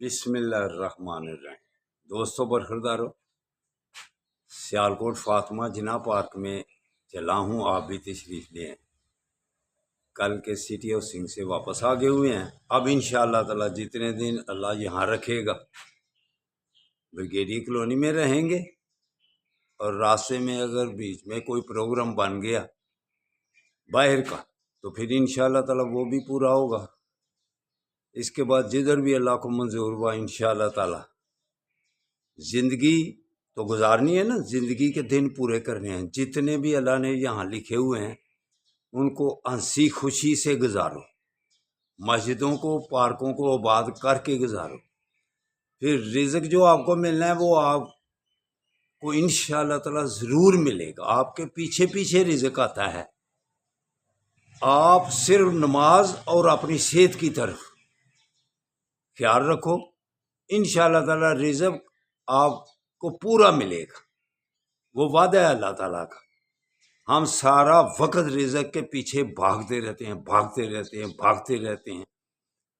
بسم اللہ الرحمن الرحیم۔ دوستوں برخوردارو، سیالکوٹ فاطمہ جناح پارک میں چلا ہوں، آپ بھی تشریف لیں۔ کل کے سٹی ہاؤسنگ سے واپس آگے ہوئے ہیں۔ اب انشاءاللہ تعالی جتنے دن اللہ یہاں رکھے گا بریگیڈی کالونی میں رہیں گے، اور راستے میں اگر بیچ میں کوئی پروگرام بن گیا باہر کا تو پھر انشاءاللہ تعالی وہ بھی پورا ہوگا۔ اس کے بعد جدھر بھی اللہ کو منظور ہوا انشاءاللہ تعالی زندگی تو گزارنی ہے نا، زندگی کے دن پورے کرنے ہیں۔ جتنے بھی اللہ نے یہاں لکھے ہوئے ہیں ان کو ہنسی خوشی سے گزارو، مسجدوں کو پارکوں کو آباد کر کے گزارو، پھر رزق جو آپ کو ملنا ہے وہ آپ کو انشاءاللہ تعالی ضرور ملے گا۔ آپ کے پیچھے پیچھے رزق آتا ہے، آپ صرف نماز اور اپنی صحت کی طرف خیال رکھو، انشاءاللہ تعالی رزق آپ کو پورا ملے گا، وہ وعدہ ہے اللہ تعالیٰ کا۔ ہم سارا وقت رزق کے پیچھے بھاگتے رہتے ہیں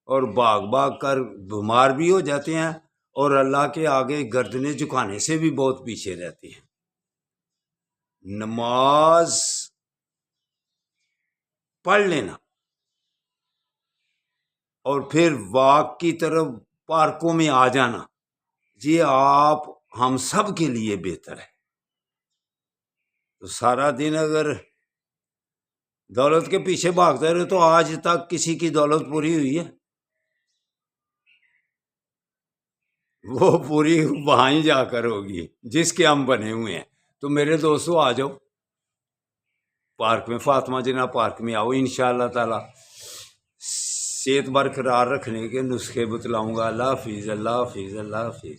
اور بھاگ کر بیمار بھی ہو جاتے ہیں، اور اللہ کے آگے گردنیں جھکانے سے بھی بہت پیچھے رہتے ہیں۔ نماز پڑھ لینا اور پھر واک کی طرف پارکوں میں آ جانا، یہ آپ ہم سب کے لیے بہتر ہے۔ تو سارا دن اگر دولت کے پیچھے بھاگتے رہے تو آج تک کسی کی دولت پوری ہوئی ہے؟ وہ پوری وہاں ہی جا کر ہوگی جس کے ہم بنے ہوئے ہیں۔ تو میرے دوستو آ جاؤ پارک میں، فاطمہ جناح پارک میں آؤ، انشاءاللہ تعالی صحت برقرار رکھنے کے نسخے بتلاؤں گا۔ اللہ حافظ، اللہ حافظ، اللہ حافظ۔